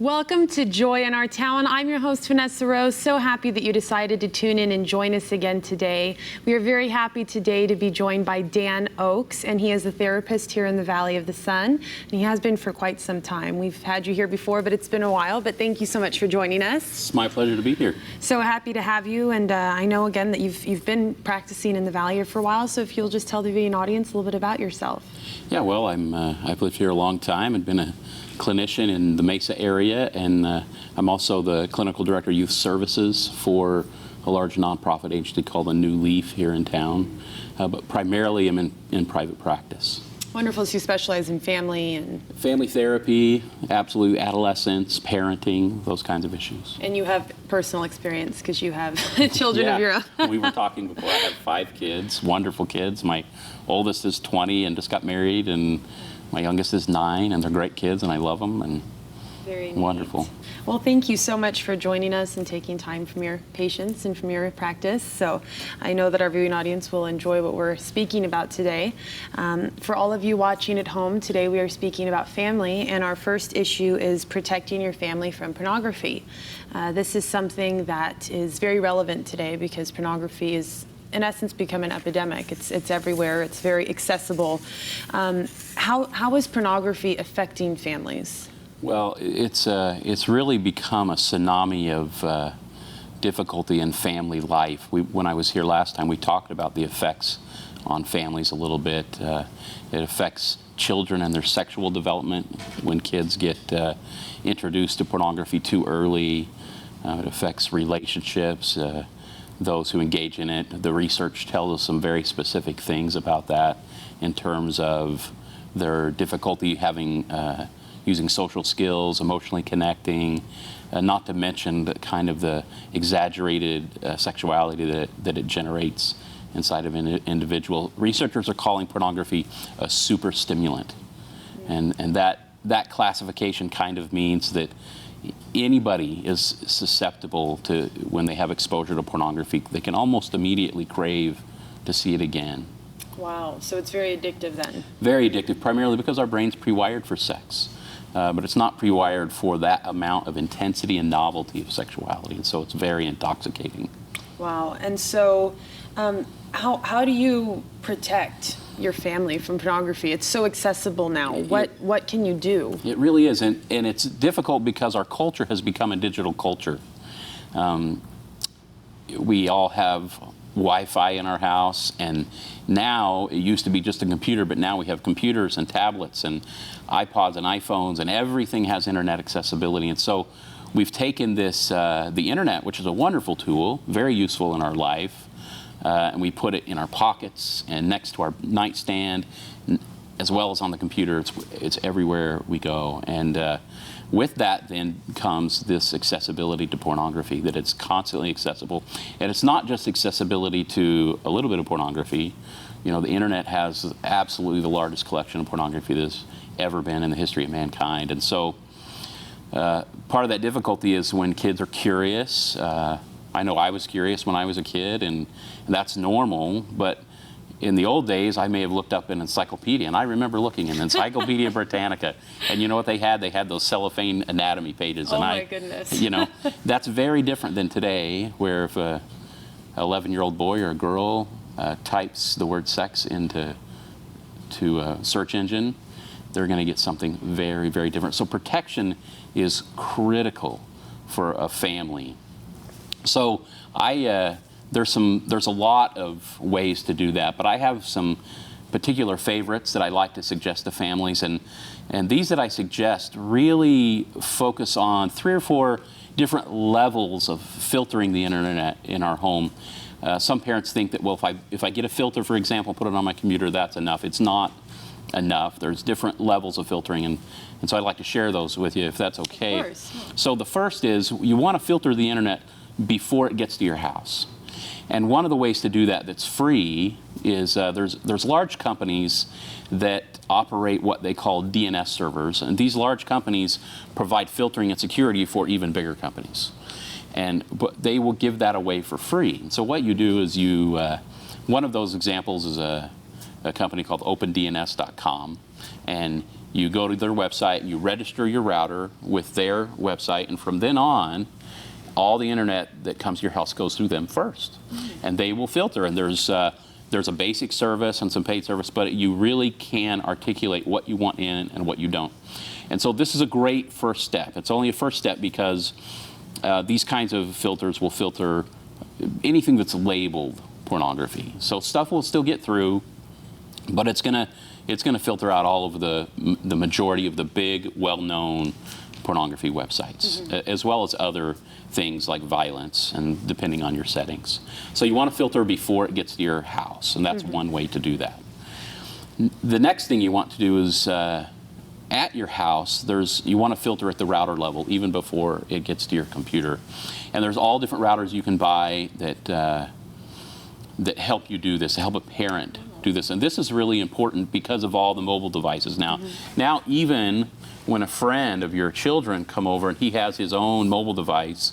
Welcome to Joy in Our Town. I'm your host, Vanessa Rose. So happy that you decided to tune in and join us again today. We are very happy today to be joined by Dan Oakes, and he is a therapist here in the Valley of the Sun, and he has been for quite some time. We've had you here before, but it's been a while, but thank you so much for joining us. It's my pleasure to be here. So happy to have you, and I know again that you've been practicing in the Valley here for a while, so if you'll just tell the viewing audience a little bit about yourself. Yeah, well, I've lived here a long time and been a clinician in the Mesa area, and I'm also the clinical director of youth services for a large nonprofit agency called The New Leaf here in town, but primarily I'm in private practice. Wonderful. So you specialize in family and... Family therapy, absolute adolescence, parenting, those kinds of issues. And you have personal experience because you have children of your own. We were talking before. I have 5 kids, wonderful kids. My oldest is 20 and just got married, and my youngest is 9, and they're great kids, and I love them, and very wonderful. Neat. Well, thank you so much for joining us and taking time from your patients and from your practice. So I know that our viewing audience will enjoy what we're speaking about today. For all of you watching at home, today we are speaking about family, and our first issue is protecting your family from pornography. This is something that is very relevant today because pornography is in essence become an epidemic. It's everywhere. It's very accessible. How is pornography affecting families? Well, it's really become a tsunami of difficulty in family life. When I was here last time, we talked about the effects on families a little bit. It affects children and their sexual development when kids get introduced to pornography too early. It affects relationships. Those who engage in it. The research tells us some very specific things about that in terms of their difficulty having using social skills, emotionally connecting, not to mention the kind of the exaggerated sexuality that it generates inside of an individual. Researchers are calling pornography a super stimulant, and that classification kind of means that anybody is susceptible to, when they have exposure to pornography, they can almost immediately crave to see it again. Wow, so it's very addictive then. Very addictive, primarily because our brain's pre-wired for sex. But it's not pre-wired for that amount of intensity and novelty of sexuality, and so it's very intoxicating. Wow, and so how do you protect your family from pornography? It's so accessible now. What can you do? It really is, and it's difficult because our culture has become a digital culture. We all have Wi-Fi in our house, and now it used to be just a computer, but now we have computers and tablets and iPods and iPhones, and everything has internet accessibility. And so we've taken this, the internet, which is a wonderful tool, very useful in our life, and we put it in our pockets and next to our nightstand, as well as on the computer. It's everywhere we go. And with that then comes this accessibility to pornography, that it's constantly accessible. And it's not just accessibility to a little bit of pornography. You know, the internet has absolutely the largest collection of pornography there's ever been in the history of mankind. And so part of that difficulty is when kids are curious. I know I was curious when I was a kid, and that's normal, but in the old days, I may have looked up an encyclopedia, and I remember looking in Encyclopedia Britannica, and you know what they had? They had those cellophane anatomy pages. Oh, and my goodness. You know, that's very different than today, where if a 11-year-old boy or a girl types the word sex into a search engine, they're going to get something very, very different. So protection is critical for a family. So there's a lot of ways to do that, but I have some particular favorites that I like to suggest to families, and these that I suggest really focus on 3 or 4 different levels of filtering the internet in our home. Some parents think that, well, if I get a filter, for example, put it on my computer, that's enough. It's not enough. There's different levels of filtering, and so I'd like to share those with you if that's okay. Of course. So the first is you want to filter the internet before it gets to your house. And one of the ways to do that that's free is there's large companies that operate what they call DNS servers, and these large companies provide filtering and security for even bigger companies. But they will give that away for free. And so what you do is one of those examples is a company called OpenDNS.com, and You go to their website, you register your router with their website, and from then on, all the internet that comes to your house goes through them first. And they will filter, and there's a basic service and some paid service, but you really can articulate what you want in and what you don't. And so this is a great first step. It's only a first step because these kinds of filters will filter anything that's labeled pornography. So stuff will still get through, but it's gonna filter out all of the majority of the big, well-known pornography websites, as well as other things like violence, and depending on your settings. So you want to filter before it gets to your house, and that's one way to do that. The next thing you want to do is at your house, you want to filter at the router level even before it gets to your computer. And there's all different routers you can buy that help you do this, help a parent do this. And this is really important because of all the mobile devices now. Now even when a friend of your children come over and he has his own mobile device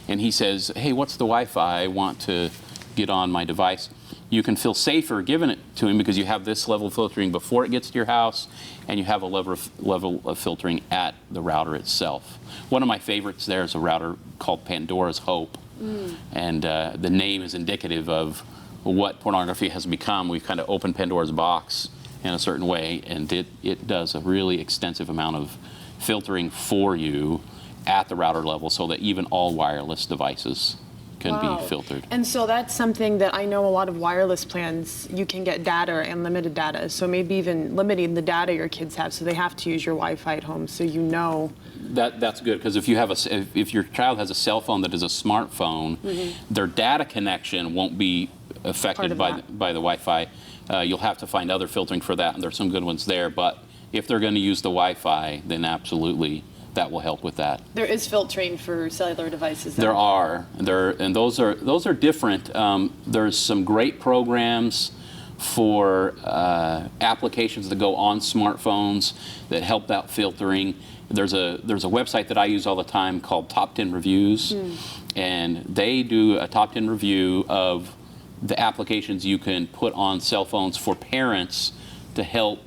and he says, hey, what's the Wi-Fi? I want to get on my device. You can feel safer giving it to him because you have this level of filtering before it gets to your house, and you have a level of filtering at the router itself. One of my favorites there is a router called Pandora's Hope. And the name is indicative of what pornography has become. We've kind of opened Pandora's box in a certain way, and it does a really extensive amount of filtering for you at the router level so that even all wireless devices can be filtered. And so that's something that I know a lot of wireless plans, you can get data or unlimited data. So maybe even limiting the data your kids have, so they have to use your Wi-Fi at home, so you know. That's good, because if your child has a cell phone that is a smartphone, their data connection won't be affected by the Wi-Fi. You'll have to find other filtering for that, and there's some good ones there. But if they're going to use the Wi-Fi, then absolutely that will help with that. There is filtering for cellular devices, though. There are, and those are different. There's some great programs for applications that go on smartphones that help out filtering. There's a website that I use all the time called Top 10 Reviews, and they do a top 10 review of the applications you can put on cell phones for parents to help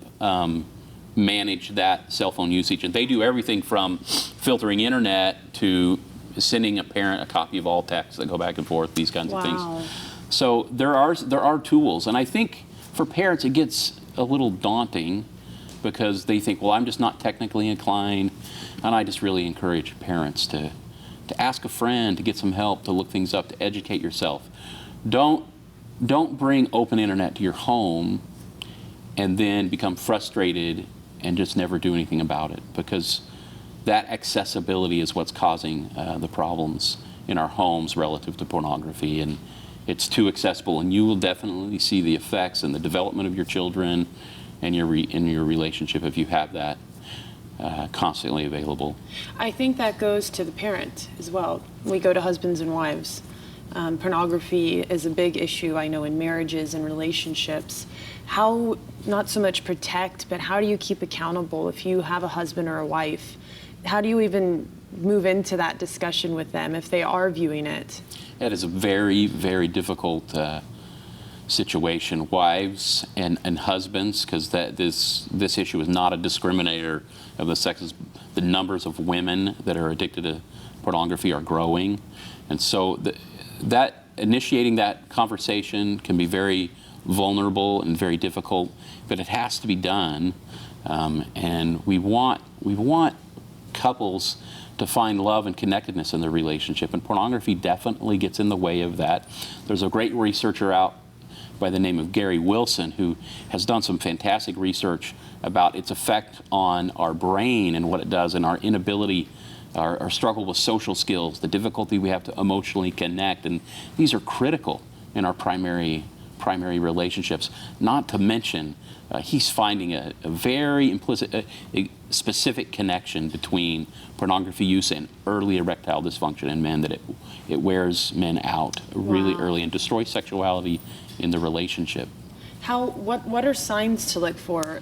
manage that cell phone usage. And they do everything from filtering internet to sending a parent a copy of all texts that go back and forth, these kinds of things. So there are tools, and I think for parents it gets a little daunting because they think, well, I'm just not technically inclined, and I just really encourage parents to ask a friend, to get some help, to look things up, to educate yourself. Don't bring open internet to your home and then become frustrated and just never do anything about it, because that accessibility is what's causing the problems in our homes relative to pornography. And it's too accessible, and you will definitely see the effects in the development of your children and in your relationship if you have that constantly available. I think that goes to the parent as well. We go to husbands and wives. Pornography is a big issue, I know, in marriages and relationships. How, not so much protect, but how do you keep accountable if you have a husband or a wife? How do you even move into that discussion with them if they are viewing it? It is a very, very difficult situation. Wives and husbands, because this issue is not a discriminator of the sexes. The numbers of women that are addicted to pornography are growing. And so that initiating that conversation can be very vulnerable and very difficult, but it has to be done. And we want couples to find love and connectedness in their relationship, and pornography definitely gets in the way of that. There's a great researcher out by the name of Gary Wilson who has done some fantastic research about its effect on our brain and what it does, and our inability, our struggle with social skills, the difficulty we have to emotionally connect, and these are critical in our primary relationships. Not to mention, he's finding a very implicit, a specific connection between pornography use and early erectile dysfunction in men, that it wears men out really early and destroys sexuality in the relationship. What are signs to look for?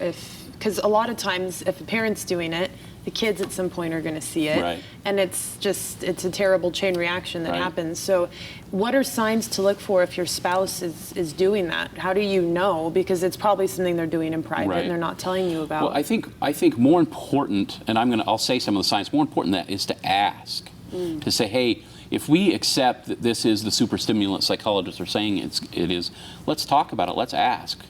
Because a lot of times if a parent's doing it, the kids at some point are going to see it. Right. And it's a terrible chain reaction that Right. happens. So what are signs to look for if your spouse is doing that? How do you know? Because it's probably something they're doing in private Right. and they're not telling you about. Well, I think more important, and I'll say some of the signs. More important than that is to ask, to say, hey, if we accept that this is the superstimulant psychologists are saying it is, let's talk about it. Let's ask.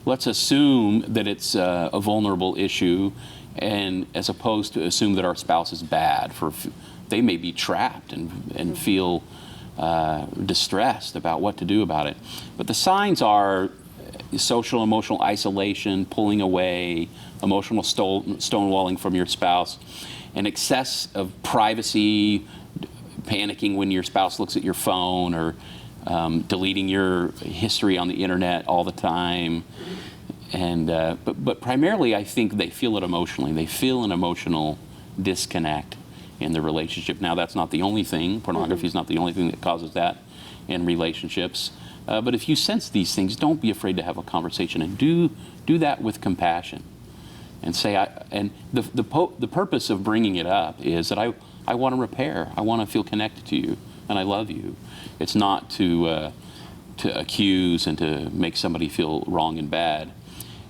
Let's assume that it's a vulnerable issue, and as opposed to assume that our spouse is bad. They may be trapped and feel distressed about what to do about it. But the signs are social, emotional isolation, pulling away, emotional stonewalling from your spouse, an excess of privacy, panicking when your spouse looks at your phone, or deleting your history on the internet all the time. And but primarily, I think they feel it emotionally. They feel an emotional disconnect in the relationship. Now, that's not the only thing. Pornography is not the only thing that causes that in relationships. But if you sense these things, don't be afraid to have a conversation, and do that with compassion. And say, the purpose of bringing it up is that I want to repair. I want to feel connected to you, and I love you. It's not to accuse and to make somebody feel wrong and bad.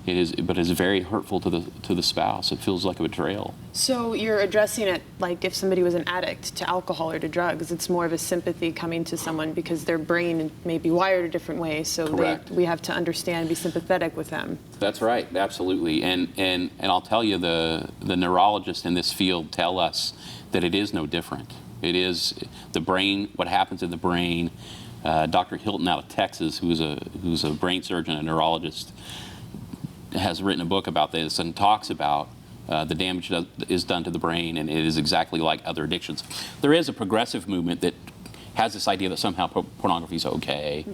It is, but it's very hurtful to the spouse. It feels like a betrayal. So you're addressing it like if somebody was an addict to alcohol or to drugs. It's more of a sympathy coming to someone because their brain may be wired a different way. So we have to understand, be sympathetic with them. That's right, absolutely. And I'll tell you, the neurologists in this field tell us that it is no different. It is the brain, what happens in the brain. Dr. Hilton out of Texas, who's a brain surgeon, a neurologist, has written a book about this and talks about the damage that is done to the brain, and it is exactly like other addictions. There is a progressive movement that has this idea that somehow pornography is okay,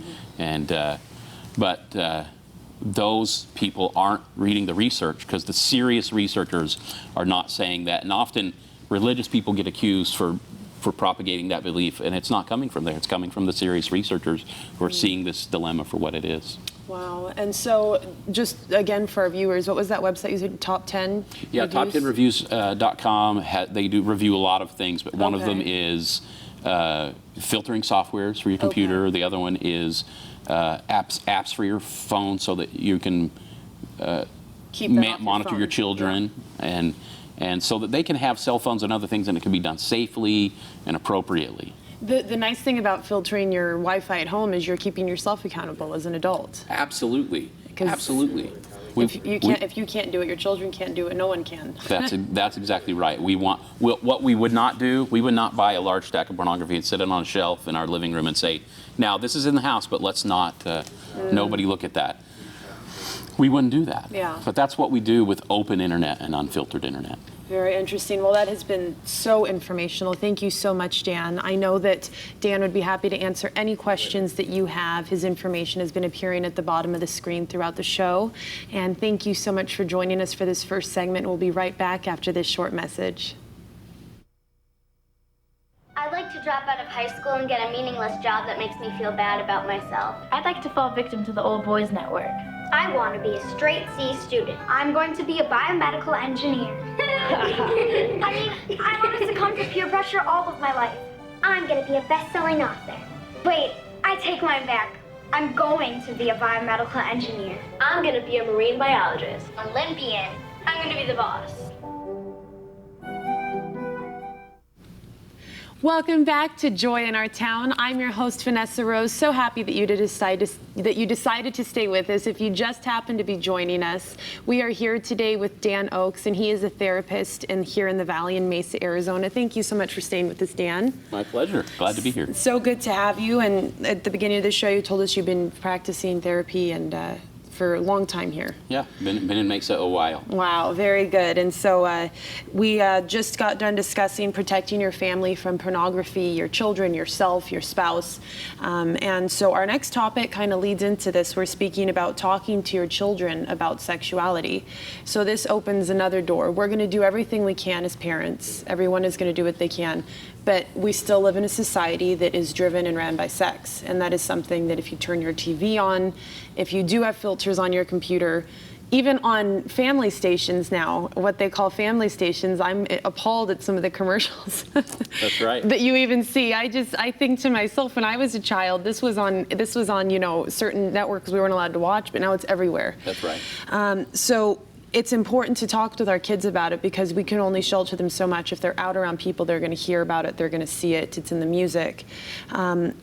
but those people aren't reading the research, because the serious researchers are not saying that, and often religious people get accused for propagating that belief, and it's not coming from there. It's coming from the serious researchers who are seeing this dilemma for what it is. Wow. And so just again for our viewers, what was that website you said, Top 10? Yeah, top10reviews.com. They do review a lot of things, but one of them is filtering softwares for your computer. Okay. The other one is apps for your phone so that you can monitor your children, and so that they can have cell phones and other things, and it can be done safely and appropriately. The nice thing about filtering your Wi-Fi at home is you're keeping yourself accountable as an adult. Absolutely. Absolutely. If you can't do it, your children can't do it. No one can. That's exactly right. What we would not do. We would not buy a large stack of pornography and sit it on a shelf in our living room and say, "Now this is in the house, but let's not. Nobody look at that." We wouldn't do that. Yeah. But that's what we do with open internet and unfiltered internet. Very interesting. Well, that has been so informational. Thank you so much, Dan. I know that Dan would be happy to answer any questions that you have. His information has been appearing at the bottom of the screen throughout the show. And thank you so much for joining us for this first segment. We'll be right back after this short message. I'd like to drop out of high school and get a meaningless job that makes me feel bad about myself. I'd like to fall victim to the old boys network. I want to be a straight C student. I'm going to be a biomedical engineer. I want to succumb to peer pressure all of my life. I'm going to be a best-selling author. Wait, I take mine back. I'm going to be a biomedical engineer. I'm going to be a marine biologist. Olympian. I'm going to be the boss. Welcome back to Joy in Our Town. I'm your host, Vanessa Rose. So happy that you decided to stay with us. If you just happened to be joining us, we are here today with Dan Oakes, and he is a therapist here in the Valley in Mesa, Arizona. Thank you so much for staying with us, Dan. My pleasure. Glad to be here. So good to have you. And at the beginning of the show, you told us you've been practicing therapy and for a long time here. Yeah, been in Mesa a while. Wow, very good. And so we just got done discussing protecting your family from pornography, your children, yourself, your spouse. And so our next topic kind of leads into this. We're speaking about talking to your children about sexuality. So this opens another door. We're going to do everything we can as parents. Everyone is going to do what they can. But we still live in a society that is driven and ran by sex. And that is something that if you turn your TV on, if you do have filters on your computer, even on family stations now, what they call family stations, I'm appalled at some of the commercials. That's right. That you even see. I think to myself, when I was a child, this was on certain networks we weren't allowed to watch, but now it's everywhere. That's right. So it's important to talk with our kids about it, because we can only shelter them so much. If they're out around people, they're going to hear about it, they're going to see it, it's in the music.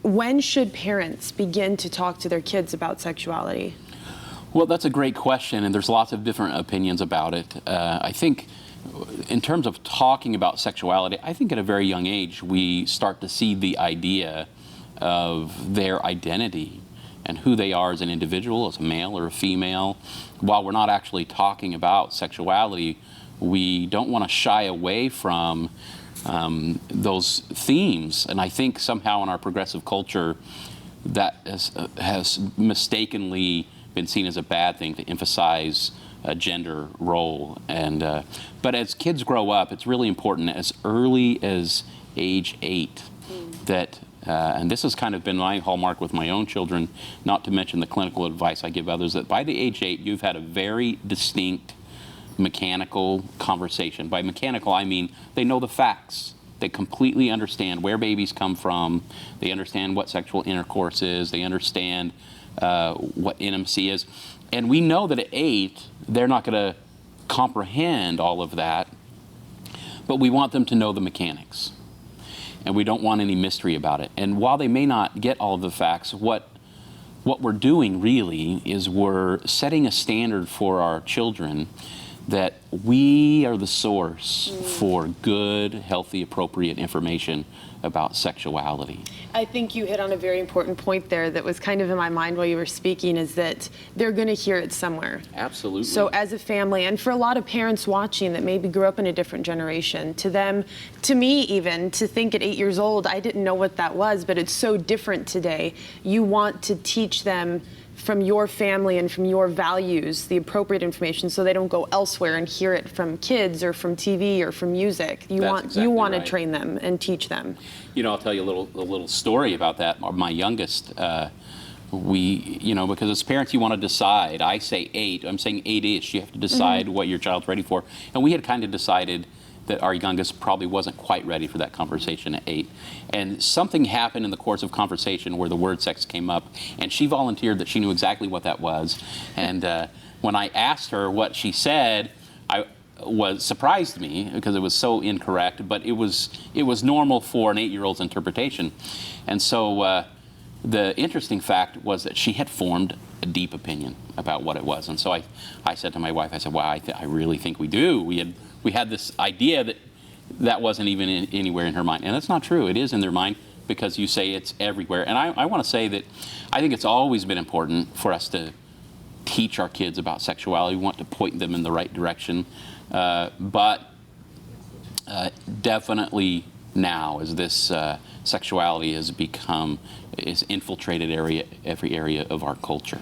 When should parents begin to talk to their kids about sexuality? Well, that's a great question, and there's lots of different opinions about it. I think in terms of talking about sexuality, I think at a very young age we start to see the idea of their identity and who they are as an individual, as a male or a female. While we're not actually talking about sexuality, we don't want to shy away from those themes. And I think somehow in our progressive culture that has mistakenly been seen as a bad thing, to emphasize a gender role. But as kids grow up, it's really important as early as age 8 that, and this has kind of been my hallmark with my own children, not to mention the clinical advice I give others, that by the age 8, you've had a very distinct mechanical conversation. By mechanical, I mean they know the facts. They completely understand where babies come from. They understand what sexual intercourse is. They understand what intimacy is. And we know that at 8, they're not going to comprehend all of that, but we want them to know the mechanics. And we don't want any mystery about it. And while they may not get all of the facts, what we're doing really is we're setting a standard for our children that we are the source for good, healthy, appropriate information about sexuality. I think you hit on a very important point there that was kind of in my mind while you were speaking, is that they're going to hear it somewhere. Absolutely. So as a family, and for a lot of parents watching that maybe grew up in a different generation, to them, to me even, to think at 8 years old, I didn't know what that was, but it's so different today. You want to teach them from your family and from your values the appropriate information, so they don't go elsewhere and hear it from kids or from TV or from music. You want to train them and teach them. You know, I'll tell you a little story about that. My youngest, because as parents you want to decide. I say 8. I'm saying 8-ish. You have to decide what your child's ready for. And we had kind of decided that our youngest probably wasn't quite ready for that conversation at 8. And something happened in the course of conversation where the word sex came up, and she volunteered that she knew exactly what that was. And when I asked her what she said, surprised me because it was so incorrect, but it was normal for an 8-year-old's interpretation. And so the interesting fact was that she had formed a deep opinion about what it was. And so I said to my wife, I said, well, I really think we do. We had this idea that wasn't even anywhere in her mind. And that's not true. It is in their mind, because you say it's everywhere. And I want to say that I think it's always been important for us to teach our kids about sexuality. We want to point them in the right direction. But definitely now, as this sexuality has infiltrated every area of our culture.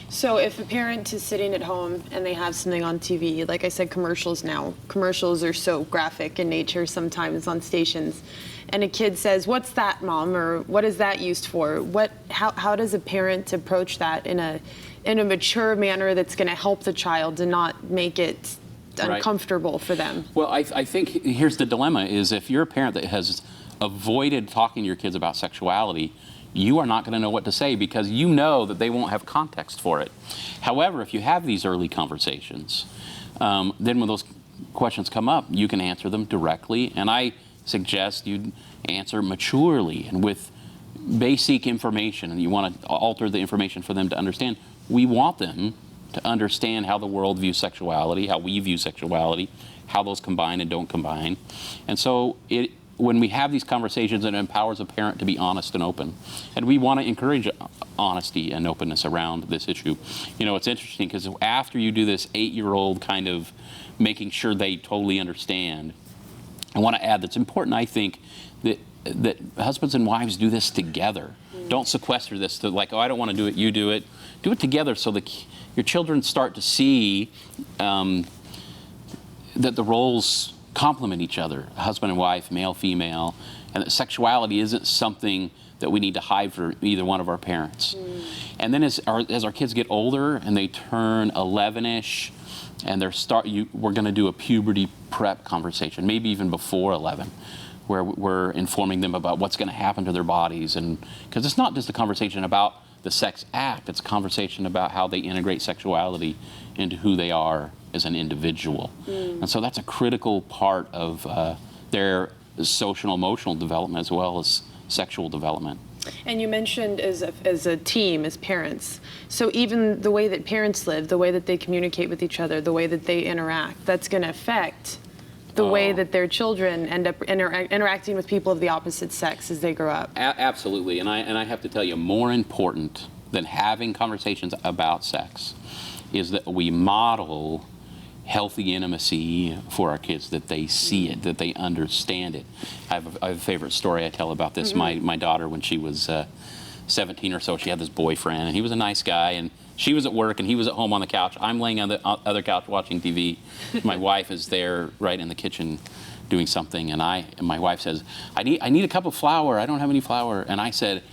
So if a parent is sitting at home and they have something on TV, like I said, commercials are so graphic in nature sometimes on stations, and a kid says, "What's that, Mom?" or "What is that used for?" How does a parent approach that in a mature manner that's going to help the child and not make it uncomfortable for them? Well, I think here's the dilemma: is if you're a parent that has avoided talking to your kids about sexuality, you are not going to know what to say, because you know that they won't have context for it. However, if you have these early conversations, then when those questions come up, you can answer them directly. And I suggest you answer maturely and with basic information, and you want to alter the information for them to understand. We want them to understand how the world views sexuality, how we view sexuality, how those combine and don't combine. And so when we have these conversations, it empowers a parent to be honest and open. And we want to encourage honesty and openness around this issue. You know, it's interesting because after you do this 8-year-old kind of making sure they totally understand, I want to add that's important, I think, that husbands and wives do this together. Don't sequester this to like, oh, I don't want to do it, you do it. Do it together so that your children start to see that the roles complement each other, husband and wife, male, female, and that sexuality isn't something that we need to hide for either one of our parents. And then as our kids get older and they turn 11-ish, And we're going to do a puberty prep conversation, maybe even before 11, where we're informing them about what's going to happen to their bodies. And because it's not just a conversation about the sex act, it's a conversation about how they integrate sexuality into who they are as an individual. And so that's a critical part of their social and emotional development as well as sexual development. And you mentioned as a team, as parents. So even the way that parents live, the way that they communicate with each other, the way that they interact, that's going to affect the way that their children end up interacting with people of the opposite sex as they grow up. Absolutely. And I have to tell you, more important than having conversations about sex is that we model healthy intimacy for our kids, that they see it, that they understand it. I have a favorite story I tell about this. My daughter, when she was 17 or so, she had this boyfriend, and he was a nice guy, and she was at work, and he was at home on the couch. I'm laying on the other couch watching TV. My wife is there right in the kitchen doing something, and my wife says, I need a cup of flour. I don't have any flour. And I said,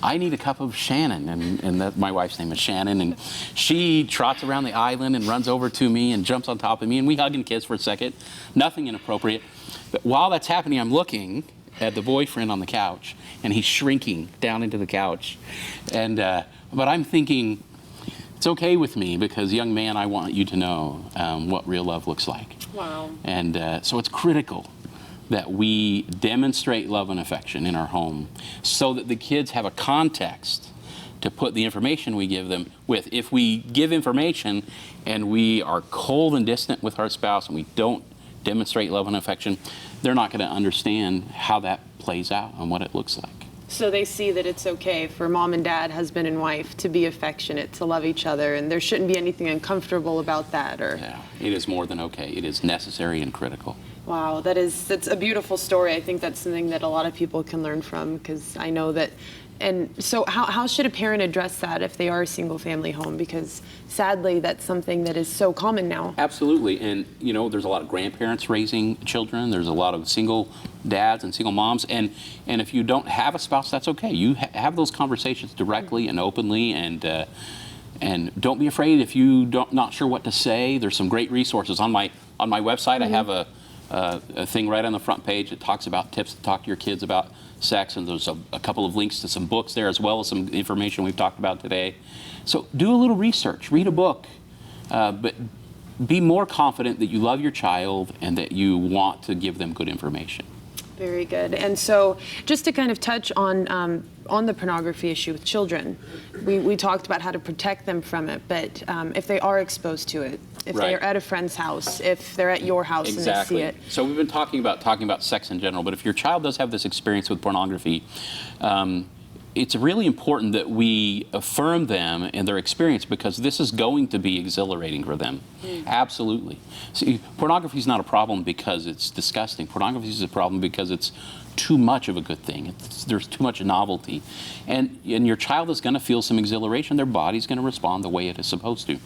I need a cup of Shannon, and my wife's name is Shannon, and she trots around the island and runs over to me and jumps on top of me, and we hug and kiss for a second. Nothing inappropriate. But while that's happening, I'm looking at the boyfriend on the couch, and he's shrinking down into the couch. And but I'm thinking, it's okay with me because, young man, I want you to know what real love looks like. Wow. And so it's critical that we demonstrate love and affection in our home so that the kids have a context to put the information we give them with. If we give information and we are cold and distant with our spouse and we don't demonstrate love and affection, they're not going to understand how that plays out and what it looks like. So they see that it's okay for mom and dad, husband and wife, to be affectionate, to love each other, and there shouldn't be anything uncomfortable about that. Yeah, it is more than okay. It is necessary and critical. Wow, that's a beautiful story. I think that's something that a lot of people can learn from, because I know that. And so how should a parent address that if they are a single family home? Because sadly, that's something that is so common now. Absolutely. And, there's a lot of grandparents raising children. There's a lot of single dads and single moms. And if you don't have a spouse, that's okay. You have those conversations directly and openly. And don't be afraid if you not sure what to say. There's some great resources. On my website, I have a thing right on the front page that talks about tips to talk to your kids about sex, and there's a couple of links to some books there as well as some information we've talked about today. So do a little research, read a book, but be more confident that you love your child and that you want to give them good information. Very good. And so just to kind of touch on the pornography issue with children, we talked about how to protect them from it, but if they are exposed to it, if they are at a friend's house, if they're at your house and they see it. So we've been talking about sex in general, but if your child does have this experience with pornography, it's really important that we affirm them in their experience, because this is going to be exhilarating for them. Absolutely. See, pornography is not a problem because it's disgusting. Pornography is a problem because it's too much of a good thing. There's too much novelty. And your child is going to feel some exhilaration. Their body's going to respond the way it is supposed to.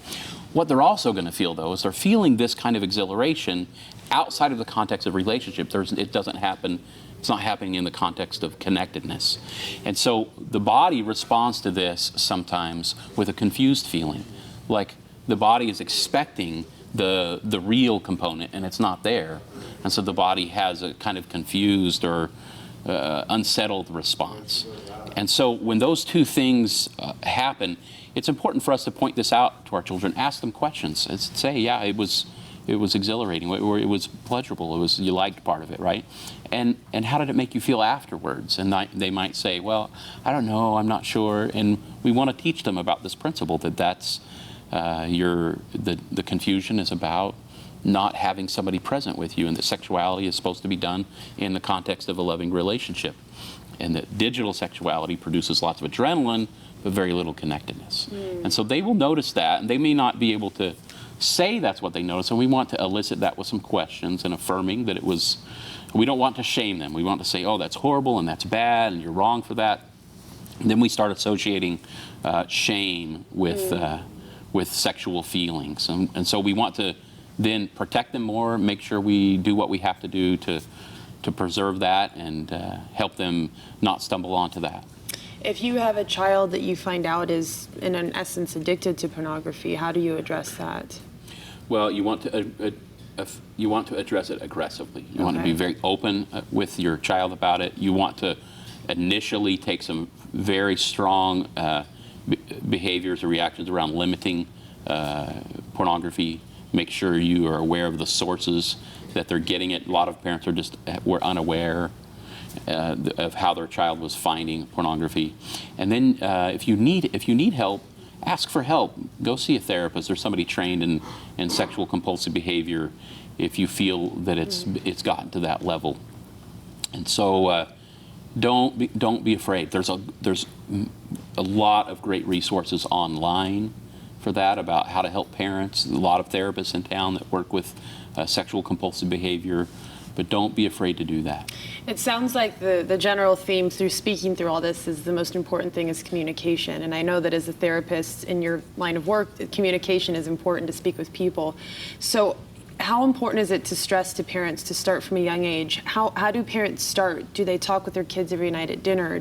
What they're also going to feel, though, is they're feeling this kind of exhilaration outside of the context of relationship. It doesn't happen. It's not happening in the context of connectedness. And so the body responds to this sometimes with a confused feeling, like the body is expecting the real component and it's not there. And so the body has a kind of confused or unsettled response. And so when those two things happen, it's important for us to point this out to our children, ask them questions, and say, yeah, it was exhilarating, or it was pleasurable, you liked part of it, right? And how did it make you feel afterwards? And they might say, well, I don't know, I'm not sure. And we want to teach them about this principle, that's the confusion is about not having somebody present with you, and that sexuality is supposed to be done in the context of a loving relationship. And that digital sexuality produces lots of adrenaline, but very little connectedness. And so they will notice that, and they may not be able to say that's what they notice, and we want to elicit that with some questions and affirming that it was. We don't want to shame them. We want to say, oh, that's horrible and that's bad and you're wrong for that. And then we start associating shame with sexual feelings. And so we want to then protect them more, make sure we do what we have to do to preserve that and help them not stumble onto that. If you have a child that you find out is, in essence, addicted to pornography, how do you address that? Well, you want to address it aggressively. You want to be very open with your child about it. You want to initially take some very strong behaviors or reactions around limiting pornography. Make sure you are aware of the sources that they're getting it. A lot of parents were unaware of how their child was finding pornography. And then if you need help, ask for help. Go see a therapist or somebody trained in sexual compulsive behavior if you feel that it's gotten to that level. And so don't be afraid. There's a lot of great resources online for that about how to help parents. A lot of therapists in town that work with sexual compulsive behavior. But don't be afraid to do that. It sounds like the general theme through speaking through all this is the most important thing is communication. And I know that as a therapist in your line of work, communication is important to speak with people. So how important is it to stress to parents to start from a young age? How do parents start? Do they talk with their kids every night at dinner?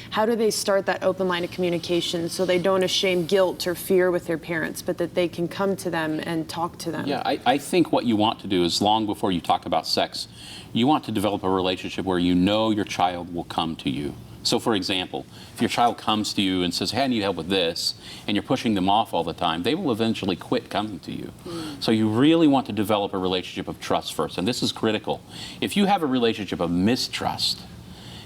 How do they start that open line of communication so they don't shame, guilt, or fear with their parents, but that they can come to them and talk to them? Yeah, I think what you want to do is long before you talk about sex, you want to develop a relationship where you know your child will come to you. So for example, if your child comes to you and says, hey, I need help with this, and you're pushing them off all the time, they will eventually quit coming to you. So you really want to develop a relationship of trust first, and this is critical. If you have a relationship of mistrust,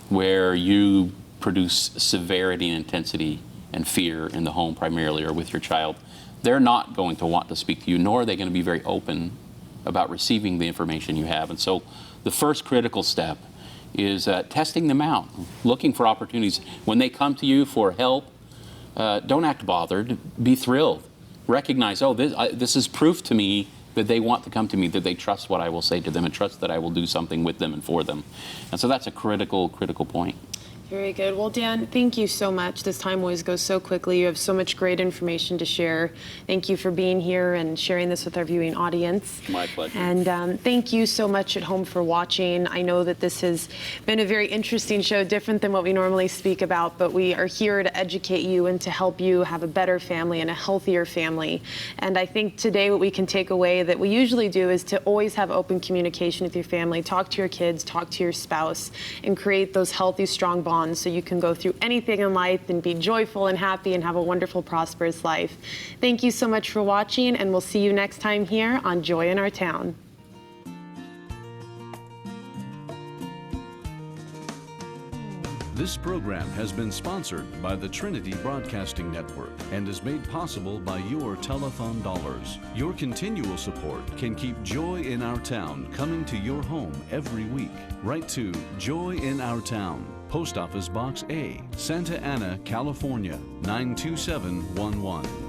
where you produce severity and intensity and fear in the home primarily or with your child, they're not going to want to speak to you, nor are they going to be very open about receiving the information you have. And so the first critical step is testing them out, looking for opportunities. When they come to you for help, don't act bothered, be thrilled. Recognize, oh, this is proof to me that they want to come to me, that they trust what I will say to them and trust that I will do something with them and for them. And so that's a critical point. Very good. Well, Dan, thank you so much. This time always goes so quickly. You have so much great information to share. Thank you for being here and sharing this with our viewing audience. My pleasure. And thank you so much at home for watching. I know that this has been a very interesting show, different than what we normally speak about, but we are here to educate you and to help you have a better family and a healthier family. And I think today what we can take away that we usually do is to always have open communication with your family, talk to your kids, talk to your spouse, and create those healthy, strong bonds so you can go through anything in life and be joyful and happy and have a wonderful, prosperous life. Thank you so much for watching, and we'll see you next time here on Joy in Our Town. This program has been sponsored by the Trinity Broadcasting Network and is made possible by your telethon dollars. Your continual support can keep Joy in Our Town coming to your home every week. Write to Joy in Our Town, Post Office Box A, Santa Ana, California, 92711.